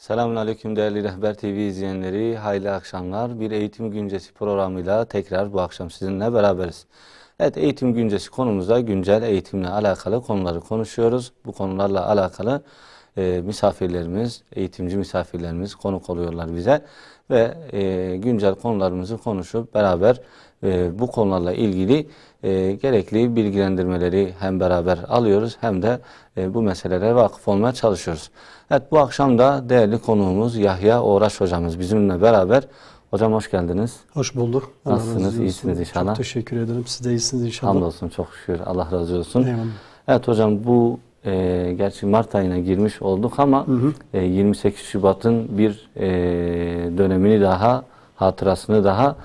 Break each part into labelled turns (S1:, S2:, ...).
S1: Selamünaleyküm değerli Rehber TV izleyenleri, hayırlı akşamlar. Bir Eğitim Güncesi programıyla tekrar bu akşam sizinle beraberiz. Evet, Eğitim Güncesi konumuzda güncel eğitimle alakalı konuları konuşuyoruz. Bu konularla alakalı misafirlerimiz, eğitimci misafirlerimiz konuk oluyorlar bize. Ve güncel konularımızı konuşup beraber bu konularla ilgili gerekli bilgilendirmeleri hem beraber alıyoruz hem de bu meselelere vakıf olmaya çalışıyoruz. Evet, bu akşam da değerli konuğumuz Yahya Uğraş hocamız bizimle beraber. Hocam hoş geldiniz.
S2: Hoş bulduk.
S1: Nasılsınız? İyisiniz inşallah.
S2: Çok teşekkür ederim. Siz de iyisiniz inşallah.
S1: Hamdolsun, çok şükür. Allah razı olsun.
S2: Eyvallah.
S1: Evet hocam, bu gerçi Mart ayına girmiş olduk ama 28 Şubat'ın bir dönemini daha, hatırasını daha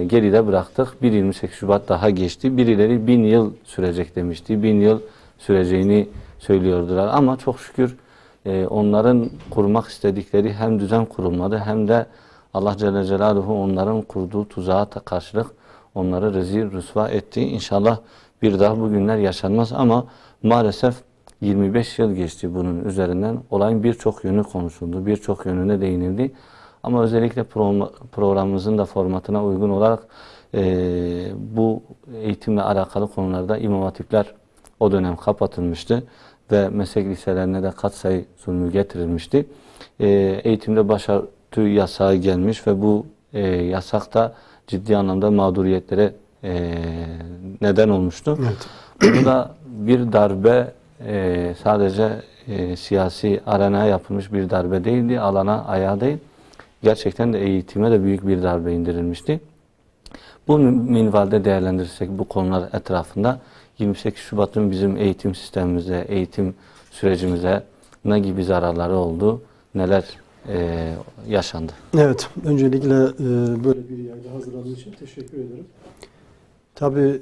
S1: geride bıraktık. Bir 28 Şubat daha geçti. Birileri 1000 yıl sürecek demişti. 1000 yıl süreceğini söylüyordular ama çok şükür onların kurmak istedikleri hem düzen kurulmadı hem de Allah Celle Celaluhu onların kurduğu tuzağa karşılık onları rezil rüsva etti. İnşallah bir daha bu günler yaşanmaz ama maalesef 25 yıl geçti bunun üzerinden. Olayın birçok yönü konuşuldu, birçok yönüne değinildi. Ama özellikle programımızın da formatına uygun olarak bu eğitimle alakalı konularda İmam Hatipler o dönem kapatılmıştı ve meslek liselerine de katsayı zulmü getirilmişti. Eğitimde başörtü yasağı gelmiş ve bu yasak da ciddi anlamda mağduriyetlere neden olmuştu. Evet. Bunu da bir darbe sadece siyasi arenaya yapılmış bir darbe değildi, alana, ayağa değil. Gerçekten de eğitime de büyük bir darbe indirilmişti. Bu minvalde değerlendirirsek bu konular etrafında 28 Şubat'ın bizim eğitim sistemimize, eğitim sürecimize ne gibi zararları oldu, neler yaşandı?
S2: Evet, öncelikle böyle bir yayına hazırladığınız için teşekkür ederim. Tabii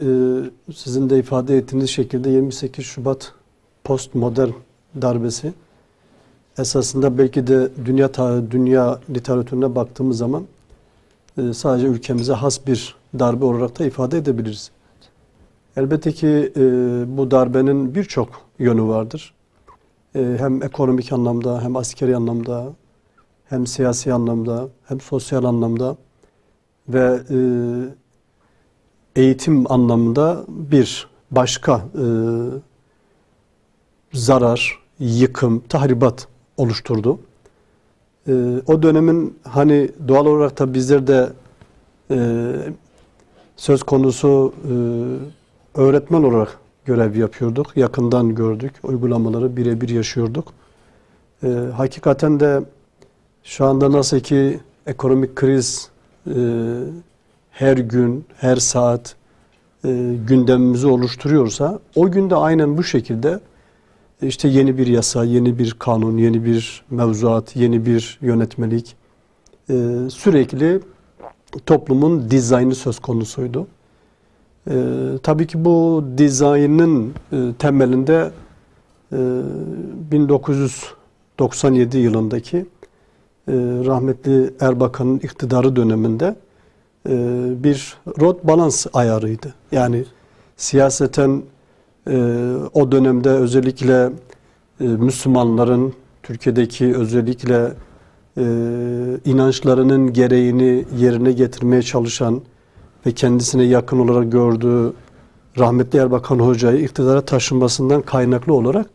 S2: sizin de ifade ettiğiniz şekilde 28 Şubat postmodern darbesi esasında belki de dünya literatürüne baktığımız zaman sadece ülkemize has bir darbe olarak da ifade edebiliriz. Elbette ki bu darbenin birçok yönü vardır. Hem ekonomik anlamda, hem askeri anlamda, hem siyasi anlamda, hem sosyal anlamda ve eğitim anlamında bir başka zarar, yıkım, tahribat oluşturdu. O dönemin hani doğal olarak da bizler de söz konusu öğretmen olarak görev yapıyorduk. Yakından gördük. Uygulamaları birebir yaşıyorduk. Hakikaten de şu anda nasıl ki ekonomik kriz her gün, her saat gündemimizi oluşturuyorsa o günde aynen bu şekilde işte yeni bir yasa, yeni bir kanun, yeni bir mevzuat, yeni bir yönetmelik sürekli toplumun dizaynı söz konusuydu. Tabii ki bu dizaynın temelinde 1997 yılındaki rahmetli Erbakan'ın iktidarı döneminde bir rot balans ayarıydı. Yani siyaseten o dönemde özellikle Müslümanların Türkiye'deki özellikle inançlarının gereğini yerine getirmeye çalışan ve kendisine yakın olarak gördüğü rahmetli Erbakan Hoca'yı iktidara taşınmasından kaynaklı olarak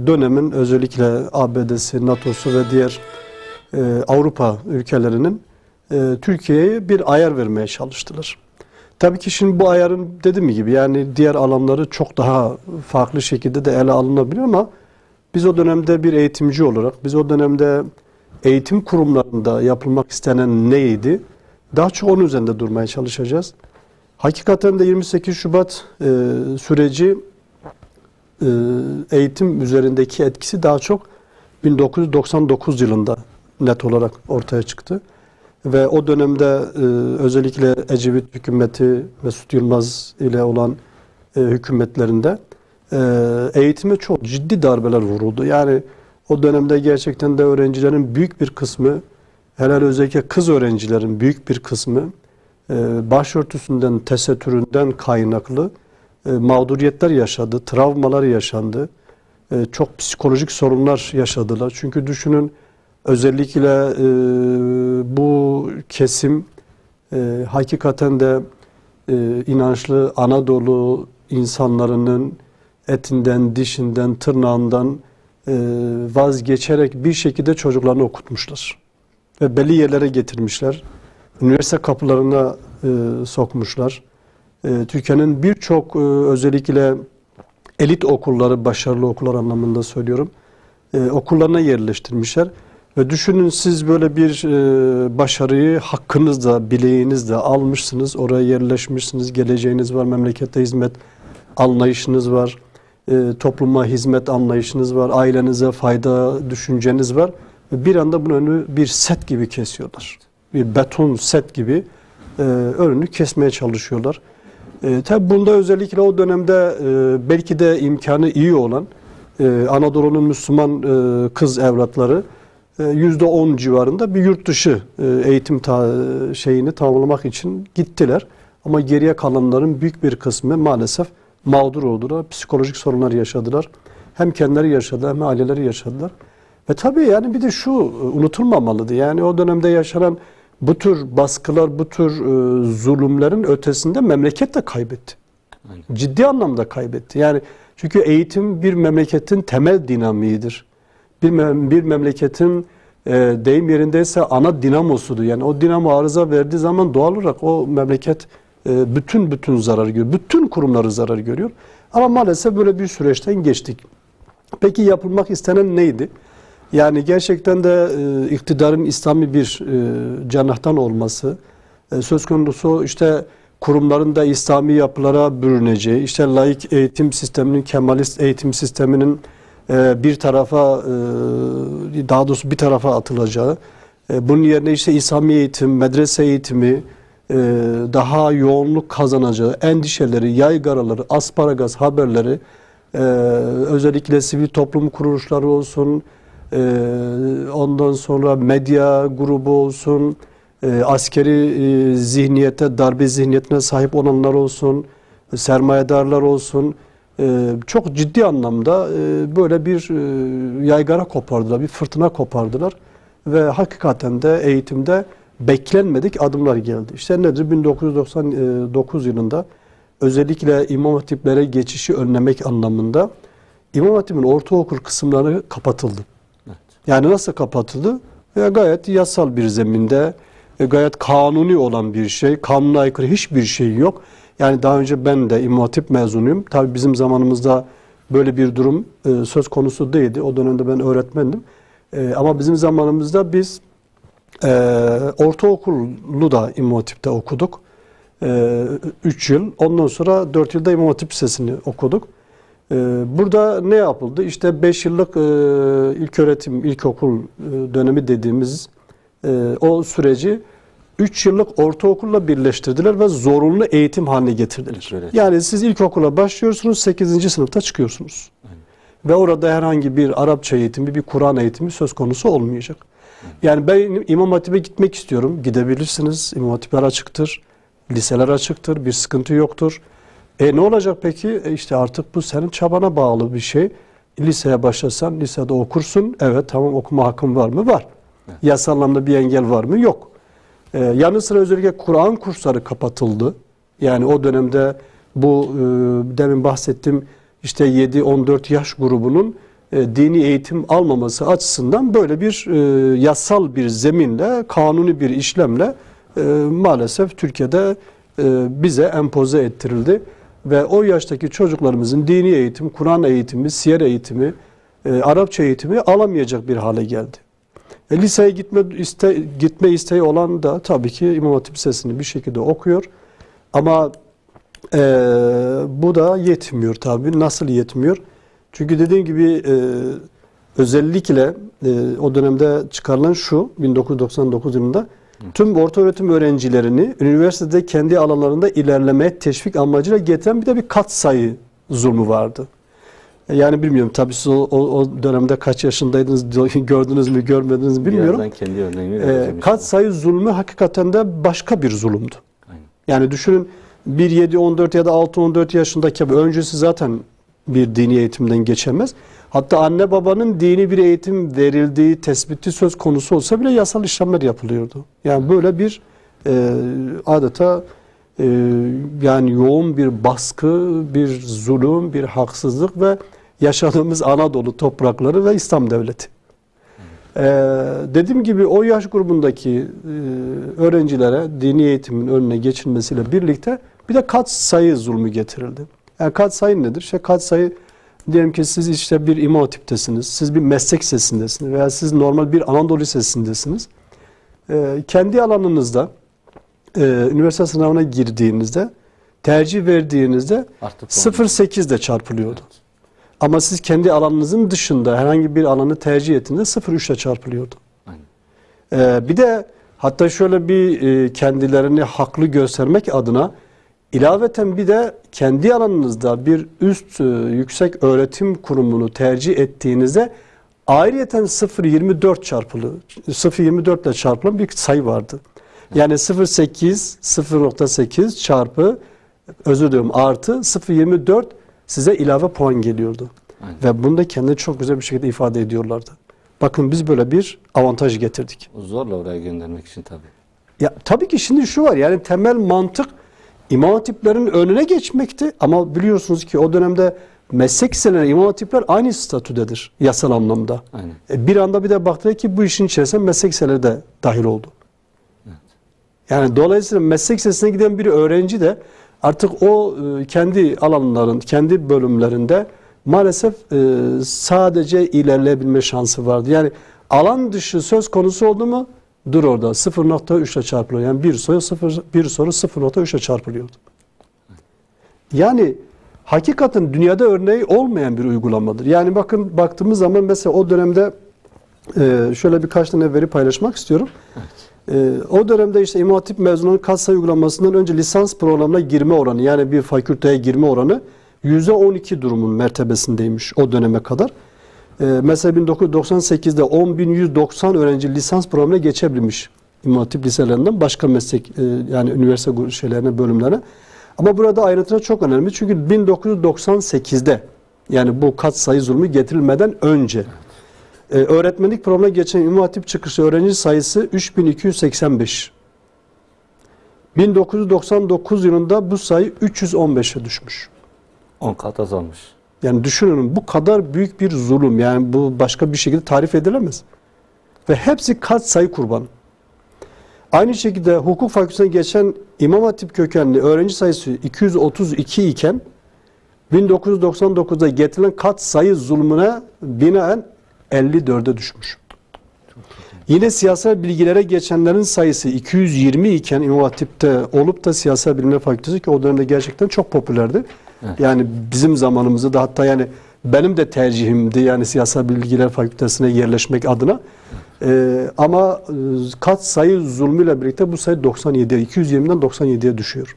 S2: dönemin özellikle ABD'si, NATO'su ve diğer Avrupa ülkelerinin Türkiye'ye bir ayar vermeye çalıştılar. Tabii ki şimdi bu ayarın dediğim gibi yani diğer alanları çok daha farklı şekilde de ele alınabilir ama biz o dönemde bir eğitimci olarak, biz o dönemde eğitim kurumlarında yapılmak istenen neydi? Daha çok onun üzerinde durmaya çalışacağız. Hakikaten de 28 Şubat süreci eğitim üzerindeki etkisi daha çok 1999 yılında net olarak ortaya çıktı. Ve o dönemde özellikle Ecevit hükümeti, Mesut Yılmaz ile olan hükümetlerinde eğitime çok ciddi darbeler vuruldu. Yani o dönemde gerçekten de öğrencilerin büyük bir kısmı, helal özellikle kız öğrencilerin büyük bir kısmı başörtüsünden, tesettüründen kaynaklı mağduriyetler yaşadı, travmalar yaşandı. Çok psikolojik sorunlar yaşadılar. Çünkü düşünün Özellikle bu kesim hakikaten de inançlı Anadolu insanlarının etinden, dişinden, tırnağından vazgeçerek bir şekilde çocuklarını okutmuşlar. Ve belli yerlere getirmişler. Üniversite kapılarına sokmuşlar. Türkiye'nin birçok özellikle elit okulları, başarılı okullar anlamında söylüyorum, okullarına yerleştirmişler. Ve düşünün, siz böyle bir başarıyı hakkınızda, bileğinizde almışsınız, oraya yerleşmişsiniz, geleceğiniz var, memlekette hizmet anlayışınız var, topluma hizmet anlayışınız var, ailenize fayda düşünceniz var. Ve bir anda bunun önünü bir set gibi kesiyorlar. Bir beton set gibi önünü kesmeye çalışıyorlar. Tabi bunda özellikle o dönemde belki de imkanı iyi olan Anadolu'nun Müslüman kız evlatları %10 civarında bir yurt dışı eğitim şeyini tamamlamak için gittiler. Ama geriye kalanların büyük bir kısmı maalesef mağdur oldular. Psikolojik sorunlar yaşadılar. Hem kendileri yaşadılar hem aileleri yaşadılar. Ve tabii yani bir de şu unutulmamalıdır. Yani o dönemde yaşanan bu tür baskılar, bu tür zulümlerin ötesinde memleket de kaybetti.
S1: Aynen.
S2: Ciddi anlamda kaybetti. Yani çünkü eğitim bir memleketin temel dinamiğidir. Bir memleketin deyim yerindeyse ana dinamosudur. Yani o dinamo arıza verdiği zaman doğal olarak o memleket bütün zarar görüyor. Bütün kurumları zarar görüyor. Ama maalesef böyle bir süreçten geçtik. Peki yapılmak istenen neydi? Yani gerçekten de iktidarın İslami bir cenahtan olması, söz konusu işte kurumların da İslami yapılara bürüneceği, işte laik eğitim sisteminin, Kemalist eğitim sisteminin bir tarafa, daha doğrusu bir tarafa atılacağı, bunun yerine işte İslami eğitim, medrese eğitimi daha yoğunluk kazanacağı, endişeleri, yaygaraları, asparagas haberleri, özellikle sivil toplum kuruluşları olsun, ondan sonra medya grubu olsun, askeri zihniyete, darbe zihniyetine sahip olanlar olsun, sermayedarlar olsun, çok ciddi anlamda böyle bir yaygara kopardılar, bir fırtına kopardılar ve hakikaten de eğitimde beklenmedik adımlar geldi. İşte nedir? 1999 yılında özellikle imam hatiplere geçişi önlemek anlamında İmam Hatip'in ortaokul kısımları kapatıldı. Evet. Yani nasıl kapatıldı? Gayet yasal bir zeminde, gayet kanuni olan bir şey, kanuna aykırı hiçbir şey yok. Yani daha önce ben de İmam Hatip mezunuyum. Tabii bizim zamanımızda böyle bir durum söz konusu değildi. O dönemde ben öğretmendim. Ama bizim zamanımızda biz ortaokulu da İmam Hatip'te okuduk. 3 yıl. Ondan sonra 4 yılda İmam Hatip Lisesi'ni okuduk. Burada ne yapıldı? İşte 5 yıllık ilköğretim, ilkokul dönemi dediğimiz o süreci 3 yıllık ortaokulla birleştirdiler ve zorunlu eğitim haline getirdiler. Evet. Yani siz ilkokula başlıyorsunuz, 8. sınıfta çıkıyorsunuz. Evet. Ve orada herhangi bir Arapça eğitimi, bir Kur'an eğitimi söz konusu olmayacak. Evet. Yani ben İmam Hatip'e gitmek istiyorum. Gidebilirsiniz. İmam Hatipler açıktır. Liseler açıktır. Bir sıkıntı yoktur. Ne olacak peki? İşte artık bu senin çabana bağlı bir şey. Liseye başlasan lisede okursun. Evet, tamam, okuma hakkın var mı? Var. Evet. Yasal anlamda bir engel var mı? Yok. Yanı sıra özellikle Kur'an kursları kapatıldı. Yani o dönemde bu demin bahsettiğim işte 7-14 yaş grubunun dini eğitim almaması açısından böyle bir yasal bir zeminle, kanuni bir işlemle maalesef Türkiye'de bize empoze ettirildi. Ve o yaştaki çocuklarımızın dini eğitim, Kur'an eğitimi, siyer eğitimi, Arapça eğitimi alamayacak bir hale geldi. Liseye gitme isteği olan da tabii ki İmam Hatip Lisesi'ni bir şekilde okuyor. Ama bu da yetmiyor tabii. Nasıl yetmiyor? Çünkü dediğim gibi özellikle o dönemde çıkarılan şu, 1999 yılında tüm ortaöğretim öğrencilerini üniversitede kendi alanlarında ilerlemeye teşvik amacıyla getiren bir de bir katsayı zulmü vardı. Yani bilmiyorum tabii siz o dönemde kaç yaşındaydınız, gördünüz mü görmediniz mi bilmiyorum.
S1: Kendi örneğimi
S2: katsayı zulmü hakikaten de başka bir zulümdü. Aynen. Yani düşünün 1-7-14 ya da 6-14 yaşındaki öncesi zaten bir dini eğitimden geçemez. Hatta anne babanın dini bir eğitim verildiği tespiti söz konusu olsa bile yasal işlemler yapılıyordu. Yani böyle bir adeta yani yoğun bir baskı, bir zulüm, bir haksızlık ve yaşadığımız Anadolu toprakları ve İslam devleti. Dediğim gibi o yaş grubundaki öğrencilere dini eğitimin önüne geçilmesiyle birlikte bir de katsayı zulmü getirildi. Yani katsayı nedir? Katsayı, diyelim ki siz işte bir İmam Hatip'tesiniz, siz bir meslek lisesindesiniz veya siz normal bir Anadolu Lisesi'ndesiniz. Kendi alanınızda üniversite sınavına girdiğinizde, tercih verdiğinizde 0.8 ile çarpılıyordu. Evet. Ama siz kendi alanınızın dışında herhangi bir alanı tercih ettiğinde 0.3 ile çarpılıyordu. Bir de hatta şöyle bir kendilerini haklı göstermek adına ilaveten bir de kendi alanınızda bir üst yüksek öğretim kurumunu tercih ettiğinizde ayrıyeten 0.24 çarpılı, 0.24 ile çarpılan bir sayı vardı. Yani 0.8 çarpı artı 0.24 size ilave puan geliyordu. Aynen. Ve bunu da kendini çok güzel bir şekilde ifade ediyorlardı. Bakın biz böyle bir avantaj getirdik.
S1: Zorla oraya göndermek için tabii.
S2: Ya tabii ki şimdi şu var, yani temel mantık İmam Hatiplerin önüne geçmekti. Ama biliyorsunuz ki o dönemde meslek liseleri, İmam Hatipler aynı statüdedir yasal anlamda. Aynen. Bir anda bir de baktılar ki bu işin içerisine meslek liseleri de dahil oldu. Evet. Yani dolayısıyla meslek lisesine giden bir öğrenci de artık o kendi alanların, kendi bölümlerinde maalesef sadece ilerleyebilme şansı vardı. Yani alan dışı söz konusu oldu mu dur orada 0.3 ile çarpılıyor. Yani bir soru 0.3 ile çarpılıyordu. Yani hakikaten dünyada örneği olmayan bir uygulamadır. Yani bakın baktığımız zaman mesela o dönemde şöyle birkaç tane veri paylaşmak istiyorum. Evet. O dönemde işte İmam Hatip mezununun katsayı uygulamasından önce lisans programına girme oranı, yani bir fakülteye girme oranı %12 durumun mertebesindeymiş o döneme kadar. Mesela 1998'de 10.190 öğrenci lisans programına geçebilmiş İmam Hatip liselerinden başka meslek yani üniversite şeylerine, bölümlerine. Ama burada ayrıntılar çok önemli. Çünkü 1998'de, yani bu katsayı zulmü getirilmeden önce öğretmenlik programına geçen İmam Hatip çıkışı öğrenci sayısı 3285. 1999 yılında bu sayı 315'e düşmüş.
S1: 10 kat azalmış.
S2: Yani düşünün, bu kadar büyük bir zulüm, yani bu başka bir şekilde tarif edilemez. Ve hepsi katsayı kurbanı. Aynı şekilde hukuk fakültesine geçen İmam Hatip kökenli öğrenci sayısı 232 iken 1999'da getirilen katsayı zulmüne binaen 54'e düşmüş. Yine siyasal bilgilere geçenlerin sayısı 220 iken İmam Hatip'te olup da siyasal bilimler fakültesi, ki o dönemde gerçekten çok popülerdi. Evet. Yani bizim zamanımızda da, hatta yani benim de tercihimdi yani siyasal bilgiler fakültesine yerleşmek adına. Ama katsayı zulmüyle birlikte bu sayı 97'ye, 220'den 97'ye düşüyor.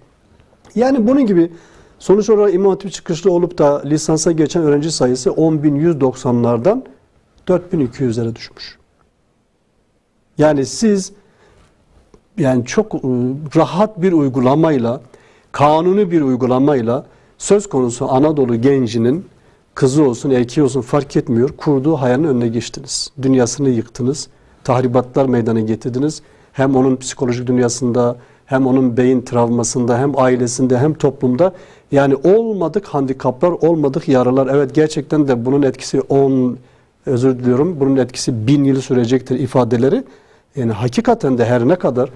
S2: Yani bunun gibi sonuç olarak İmam Hatip çıkışlı olup da lisansa geçen öğrenci sayısı 10.190'lardan 4.200'lere düşmüş. Yani siz yani çok rahat bir uygulamayla, kanuni bir uygulamayla söz konusu Anadolu gencinin, kızı olsun erkeği olsun fark etmiyor, kurduğu hayalin önüne geçtiniz. Dünyasını yıktınız, tahribatlar meydana getirdiniz. Hem onun psikolojik dünyasında, hem onun beyin travmasında, hem ailesinde, hem toplumda. Yani olmadık handikaplar, olmadık yaralar. Evet, gerçekten de bunun etkisi bunun etkisi 1000 yıl sürecektir ifadeleri. Yani hakikaten de her ne kadar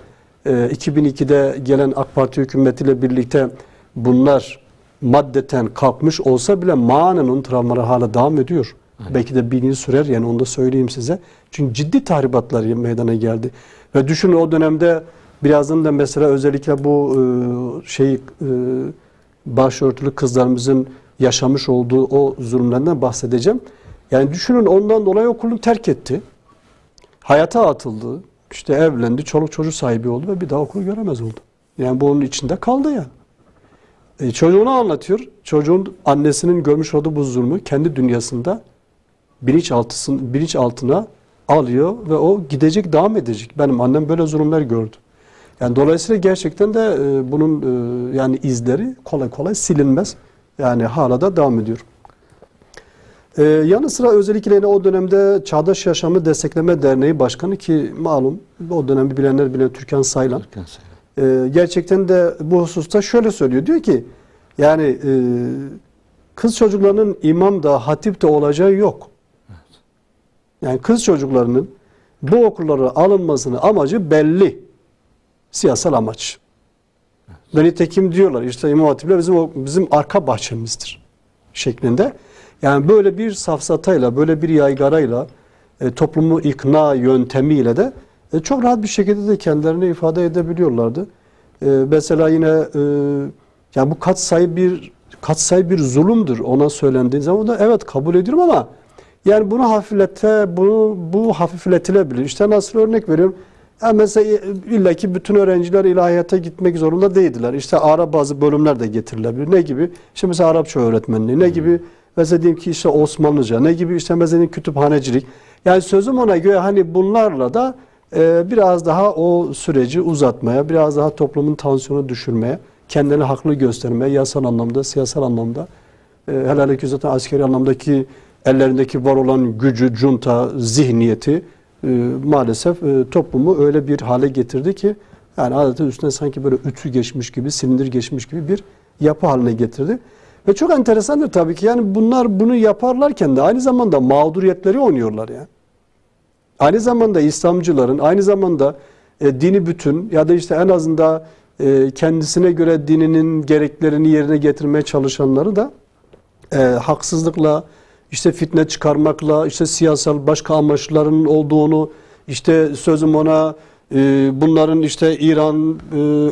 S2: 2002'de gelen AK Parti hükümetiyle birlikte bunlar maddeten kalkmış olsa bile manen travmaları hala devam ediyor. Aynen. Belki de 1000 yıl sürer, yani onu da söyleyeyim size. Çünkü ciddi tahribatlar meydana geldi. Ve düşünün, o dönemde birazdan da mesela özellikle bu başörtülü kızlarımızın yaşamış olduğu o zulümlerden bahsedeceğim. Yani düşünün, ondan dolayı okulunu terk etti. Hayata atıldı. İşte evlendi, çoluk çocuk sahibi oldu ve bir daha okulu göremez oldu. Yani bu onun içinde kaldı ya. Çocuğuna anlatıyor. Çocuğun annesinin görmüş olduğu bu zulmü kendi dünyasında bilinçaltına alıyor ve o gidecek, devam edecek. Benim annem böyle zulümler gördü. Yani dolayısıyla gerçekten de bunun yani izleri kolay kolay silinmez. Yani hala da devam ediyor. Yanı sıra özellikle yine o dönemde Çağdaş Yaşamı Destekleme Derneği Başkanı, ki malum o dönemi bilenler bilen Türkan Saylan. Gerçekten de bu hususta şöyle söylüyor. Diyor ki yani kız çocuklarının imam da hatip de olacağı yok. Evet. Yani kız çocuklarının bu okullara alınmasının amacı belli. Siyasal amaç. Evet. Ve nitekim diyorlar işte İmam Hatipler bizim arka bahçemizdir şeklinde. Yani böyle bir safsatayla, böyle bir yaygarayla, toplumu ikna yöntemiyle de çok rahat bir şekilde de kendilerini ifade edebiliyorlardı. Mesela yine yani bu katsayı bir zulümdür ona söylendiği zaman da evet kabul ediyorum ama yani bu hafifletilebilir. İşte nasıl örnek veriyorum? Yani mesela illaki bütün öğrenciler ilahiyata gitmek zorunda değildiler. İşte ara bazı bölümler de getirilebilir. Ne gibi? İşte mesela Arapça öğretmenliği, ne gibi? Mesela diyeyim ki işte Osmanlıca, ne gibi? İşte mesela kütüphanecilik. Yani sözüm ona göre hani bunlarla da biraz daha o süreci uzatmaya, biraz daha toplumun tansiyonu düşürmeye, kendini haklı göstermeye, yasal anlamda, siyasal anlamda, helal zaten askeri anlamdaki ellerindeki var olan gücü, junta, zihniyeti maalesef toplumu öyle bir hale getirdi ki yani adeta üstüne sanki böyle ütü geçmiş gibi, silindir geçmiş gibi bir yapı haline getirdi. Ve çok enteresandır tabii ki yani bunlar bunu yaparlarken de aynı zamanda mağduriyetleri oynuyorlar yani. Aynı zamanda İslamcıların, aynı zamanda dini bütün ya da işte en azından kendisine göre dininin gereklerini yerine getirmeye çalışanları da haksızlıkla, işte fitne çıkarmakla, işte siyasal başka amaçlarının olduğunu, işte sözüm ona bunların işte İran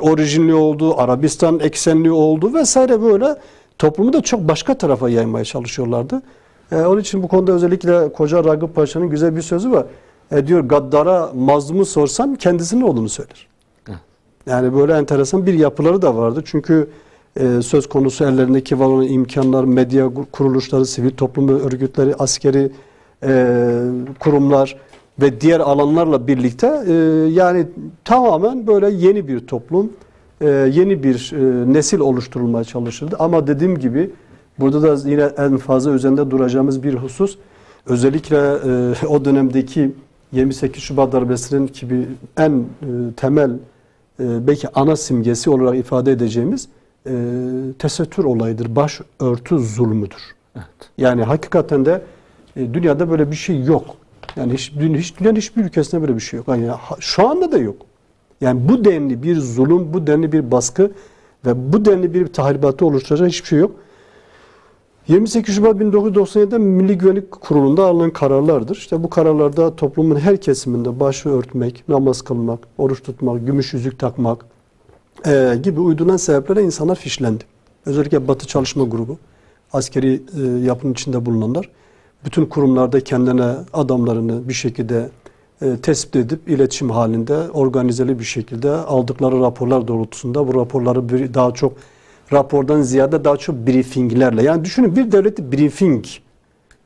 S2: orijinli olduğu, Arabistan eksenli olduğu vesaire böyle toplumu da çok başka tarafa yaymaya çalışıyorlardı. Onun için bu konuda özellikle Koca Ragıp Paşa'nın güzel bir sözü var. Diyor gaddara mazlumu sorsan kendisinin olduğunu söyler. Yani böyle enteresan bir yapıları da vardı. Çünkü söz konusu ellerindeki var olan imkanlar, medya kuruluşları, sivil toplum örgütleri, askeri kurumlar ve diğer alanlarla birlikte yani tamamen böyle yeni bir toplum, yeni bir nesil oluşturulmaya çalışıldı. Ama dediğim gibi burada da yine en fazla üzerinde duracağımız bir husus, özellikle o dönemdeki 28 Şubat darbesinin gibi en temel belki ana simgesi olarak ifade edeceğimiz tesettür olayıdır. Başörtü zulmüdür. Evet. Yani hakikaten de dünyada böyle bir şey yok. Yani dünyanın hiçbir ülkesinde böyle bir şey yok. Yani şu anda da yok. Yani bu denli bir zulüm, bu denli bir baskı ve bu denli bir tahribatı oluşturacak hiçbir şey yok. 28 Şubat 1997'de Milli Güvenlik Kurulu'nda alınan kararlardır. İşte bu kararlarda toplumun her kesiminde başı örtmek, namaz kılmak, oruç tutmak, gümüş yüzük takmak gibi uydurulan sebeplerle insanlar fişlendi. Özellikle Batı Çalışma Grubu, askeri yapının içinde bulunanlar, bütün kurumlarda kendine adamlarını bir şekilde tespit edip iletişim halinde organizeli bir şekilde aldıkları raporlar doğrultusunda bu raporları daha çok rapordan ziyade daha çok briefinglerle. Yani düşünün bir devleti briefing.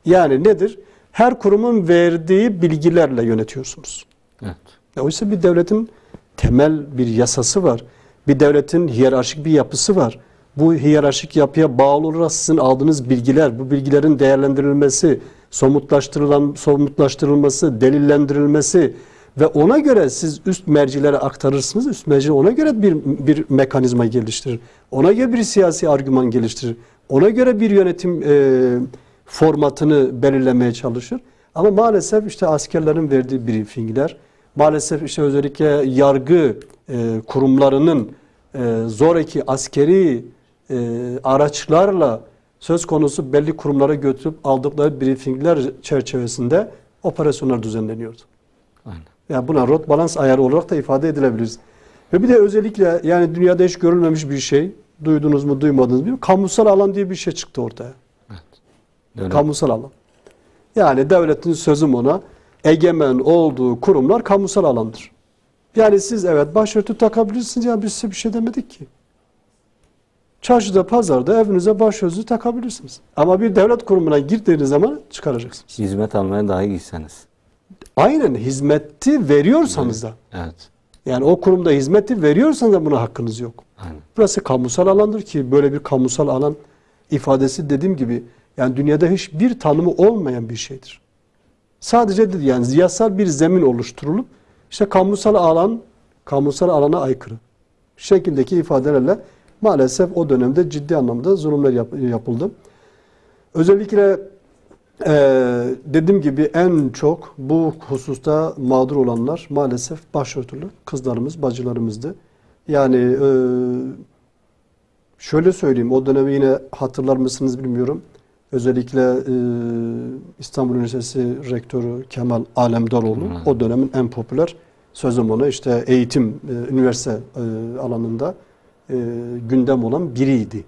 S2: Yani nedir? Her kurumun verdiği bilgilerle yönetiyorsunuz. Evet. Oysa bir devletin temel bir yasası var. Bir devletin hiyerarşik bir yapısı var. Bu hiyerarşik yapıya bağlı olarak sizin aldığınız bilgiler, bu bilgilerin değerlendirilmesi, somutlaştırılması, delillendirilmesi ve ona göre siz üst mercilere aktarırsınız. Üst merci ona göre bir mekanizma geliştirir. Ona göre bir siyasi argüman geliştirir. Ona göre bir yönetim formatını belirlemeye çalışır. Ama maalesef işte askerlerin verdiği briefingler, maalesef işte özellikle yargı kurumlarının zoraki askeri araçlarla söz konusu belli kurumlara götürüp aldıkları briefingler çerçevesinde operasyonlar düzenleniyordu. Aynen. Yani buna rot balans ayarı olarak da ifade edilebiliriz. Ve bir de özellikle yani dünyada hiç görülmemiş bir şey, duydunuz mu duymadınız mı? Kamusal alan diye bir şey çıktı ortaya. Evet. Kamusal alan. Yani devletin sözüm ona egemen olduğu kurumlar kamusal alandır. Yani siz evet başörtü takabilirsiniz ya biz size bir şey demedik ki. Çarşıda, pazarda evinize başörtüsü takabilirsiniz. Ama bir devlet kurumuna girdiğiniz zaman çıkaracaksınız.
S1: Hizmet almaya dahi gitseniz.
S2: Aynen hizmeti veriyorsanız da.
S1: Evet.
S2: Yani o kurumda hizmeti veriyorsanız da buna hakkınız yok.
S1: Aynen.
S2: Burası kamusal alandır ki böyle bir kamusal alan ifadesi dediğim gibi Yani dünyada hiçbir tanımı olmayan bir şeydir. Sadece dedi yani yasal bir zemin oluşturulup işte kamusal alana aykırı şekildeki ifadelerle maalesef o dönemde ciddi anlamda zulümler yapıldı. Özellikle dediğim gibi en çok bu hususta mağdur olanlar maalesef başörtülü kızlarımız, bacılarımızdı. Yani şöyle söyleyeyim, o dönemi yine hatırlar mısınız bilmiyorum. Özellikle İstanbul Üniversitesi Rektörü Kemal Alemdaroğlu o dönemin en popüler sözüm ona işte eğitim, üniversite alanında gündem olan biriydi.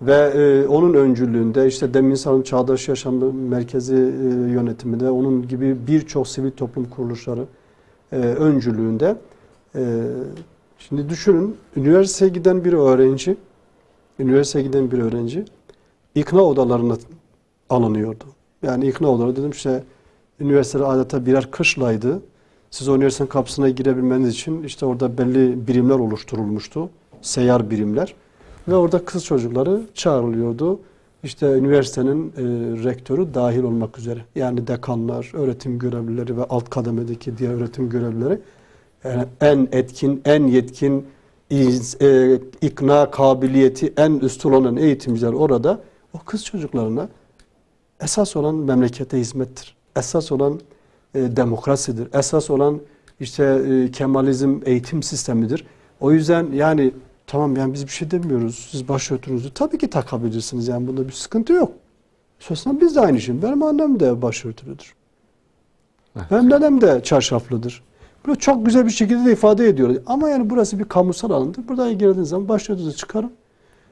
S2: Ve onun öncülüğünde işte Demin Sarım Çağdaş Yaşam Merkezi yönetiminde onun gibi birçok sivil toplum kuruluşları öncülüğünde şimdi düşünün üniversiteye giden bir öğrenci ikna odalarına alınıyordu. Yani ikna odaları dedim işte üniversiteler adeta birer kışlaydı. Siz o üniversitenin kapısına girebilmeniz için işte orada belli birimler oluşturulmuştu. Seyyar birimler. Ve orada kız çocukları çağrılıyordu. İşte üniversitenin rektörü dahil olmak üzere. Yani dekanlar, öğretim görevlileri ve alt kademedeki diğer öğretim görevlileri yani en etkin, en yetkin ikna kabiliyeti en üstün olan eğitimciler orada o kız çocuklarına esas olan memlekete hizmettir. Esas olan demokrasidir. Esas olan işte Kemalizm eğitim sistemidir. O yüzden yani tamam yani biz bir şey demiyoruz. Siz başörtünüzü tabii ki takabilirsiniz. Yani bunda bir sıkıntı yok. Sözden biz de aynı şey. Benim annem de başörtülüdür. Evet. Benim dedem de çarşaflıdır. Böyle çok güzel bir şekilde de ifade ediyor. Ama yani burası bir kamusal alandır. Buradan girdiğiniz zaman başörtünüzü çıkarın.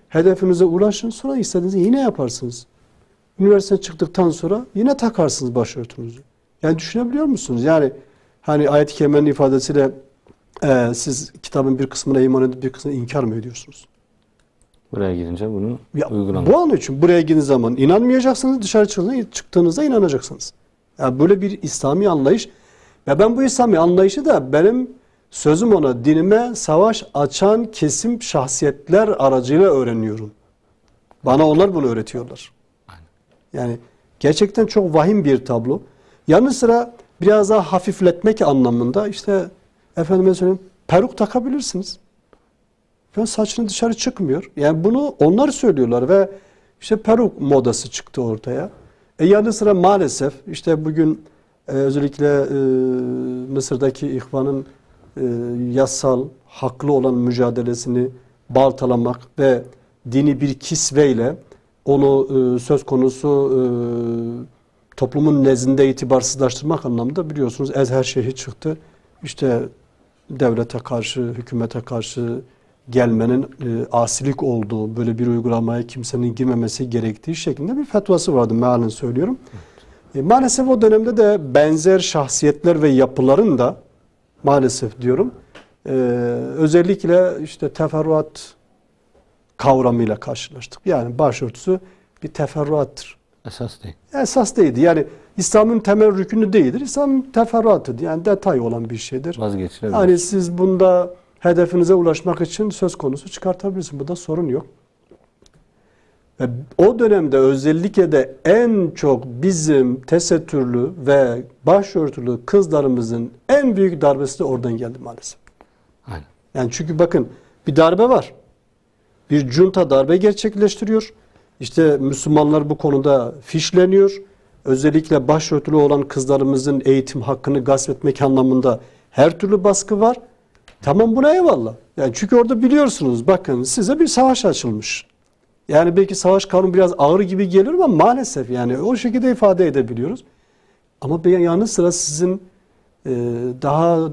S2: Hedefinize ulaşın. Sonra istediğinizi yine yaparsınız. Üniversiteden çıktıktan sonra yine takarsınız başörtünüzü. Yani düşünebiliyor musunuz? Yani hani ayet-i kerimenin ifadesiyle siz kitabın bir kısmına iman edip bir kısmına inkar mı ediyorsunuz?
S1: Buraya girince bunu uygulamak.
S2: Bu an için buraya girdiğiniz zaman inanmayacaksınız, dışarı çıktığınızda inanacaksınız. Yani böyle bir İslami anlayış ve ben bu İslami anlayışı da benim sözüm ona dinime savaş açan kesim şahsiyetler aracıyla öğreniyorum. Bana onlar bunu öğretiyorlar. Yani gerçekten çok vahim bir tablo. Yanı sıra biraz daha hafifletmek anlamında işte efendime söyleyeyim peruk takabilirsiniz. Ve saçını dışarı çıkmıyor. Yani bunu onlar söylüyorlar ve işte peruk modası çıktı ortaya. Yanı sıra maalesef işte bugün özellikle Mısır'daki İhvan'ın yasal, haklı olan mücadelesini baltalamak ve dini bir kisveyle onu söz konusu toplumun nezdinde itibarsızlaştırmak anlamında biliyorsunuz Ezher Şeyhi çıktı. İşte devlete karşı, hükümete karşı gelmenin asilik olduğu, böyle bir uygulamaya kimsenin girmemesi gerektiği şeklinde bir fetvası vardı mealen söylüyorum. Maalesef o dönemde de benzer şahsiyetler ve yapıların da maalesef diyorum özellikle işte teferruat kavramıyla karşılaştık. Yani başörtüsü bir teferruattır.
S1: Esas değil.
S2: Esas değildi. Yani İslam'ın temel rükünü değildir. İslam'ın teferruatıdır. Yani detay olan bir şeydir.
S1: Vazgeçilebilir.
S2: Yani siz bunda hedefinize ulaşmak için söz konusu çıkartabilirsiniz. Burada sorun yok. Ve o dönemde özellikle de en çok bizim tesettürlü ve başörtülü kızlarımızın en büyük darbesi de oradan geldi maalesef.
S1: Aynen.
S2: Yani çünkü bakın bir darbe var. Bir junta darbe gerçekleştiriyor. İşte Müslümanlar bu konuda fişleniyor. Özellikle başörtülü olan kızlarımızın eğitim hakkını gasp etmek anlamında her türlü baskı var. Tamam buna eyvallah. Yani çünkü orada biliyorsunuz bakın size bir savaş açılmış. Yani belki savaş kanunu biraz ağır gibi geliyor ama maalesef yani o şekilde ifade edebiliyoruz. Ama bir yanı sıra sizin daha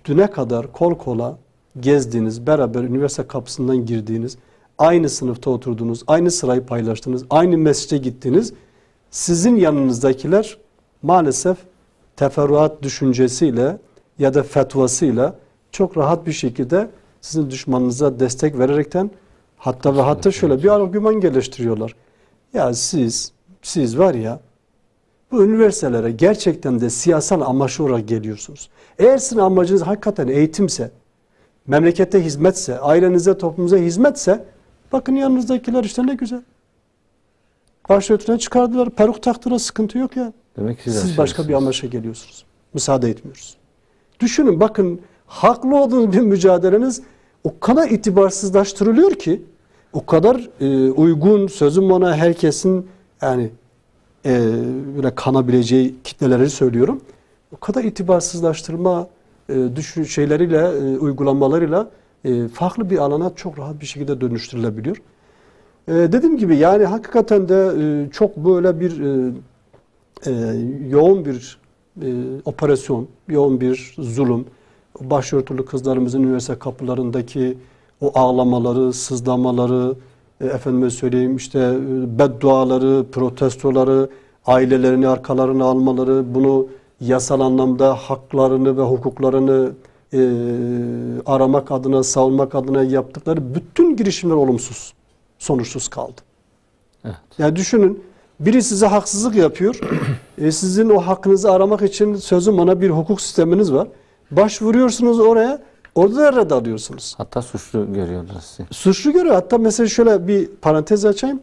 S2: düne kadar kol kola gezdiğiniz, beraber üniversite kapısından girdiğiniz, aynı sınıfta oturduğunuz, aynı sırayı paylaştığınız, aynı mescide gittiğiniz sizin yanınızdakiler maalesef teferruat düşüncesiyle ya da fetvasıyla çok rahat bir şekilde sizin düşmanınıza destek vererekten hatta ve hatta şöyle bir argüman geliştiriyorlar. Ya siz var ya bu üniversitelere gerçekten de siyasal amaçlı olarak geliyorsunuz. Eğer sizin amacınız hakikaten eğitimse, memlekete hizmetse, ailenize, toplumuza hizmetse bakın yanınızdakiler işte ne güzel. Başörtüden çıkardılar. Peruk taktılar. Sıkıntı yok ya.
S1: Demek ki
S2: Siz başka bir amaçla geliyorsunuz. Müsaade etmiyoruz. Düşünün bakın haklı olduğunuz bir mücadeleniz o kadar itibarsızlaştırılıyor ki o kadar uygun sözüm ona herkesin yani böyle kanabileceği kitleleri söylüyorum. O kadar itibarsızlaştırma şeyleriyle, uygulamalarıyla farklı bir alana çok rahat bir şekilde dönüştürülebiliyor. Dediğim gibi yani hakikaten de çok böyle bir yoğun bir operasyon, yoğun bir zulüm. Başörtülü kızlarımızın üniversite kapılarındaki o ağlamaları, sızlamaları, efendime söyleyeyim işte bedduaları, protestoları, ailelerini arkalarına almaları, bunu yasal anlamda haklarını ve hukuklarını aramak adına, savunmak adına yaptıkları bütün girişimler olumsuz, sonuçsuz kaldı.
S1: Evet.
S2: Yani düşünün, biri size haksızlık yapıyor, sizin o hakkınızı aramak için sözüm ona bir hukuk sisteminiz var. Başvuruyorsunuz oraya, orada da red alıyorsunuz.
S1: Hatta suçlu görüyorlar sizi.
S2: Suçlu görüyor. Hatta mesela şöyle bir parantez açayım.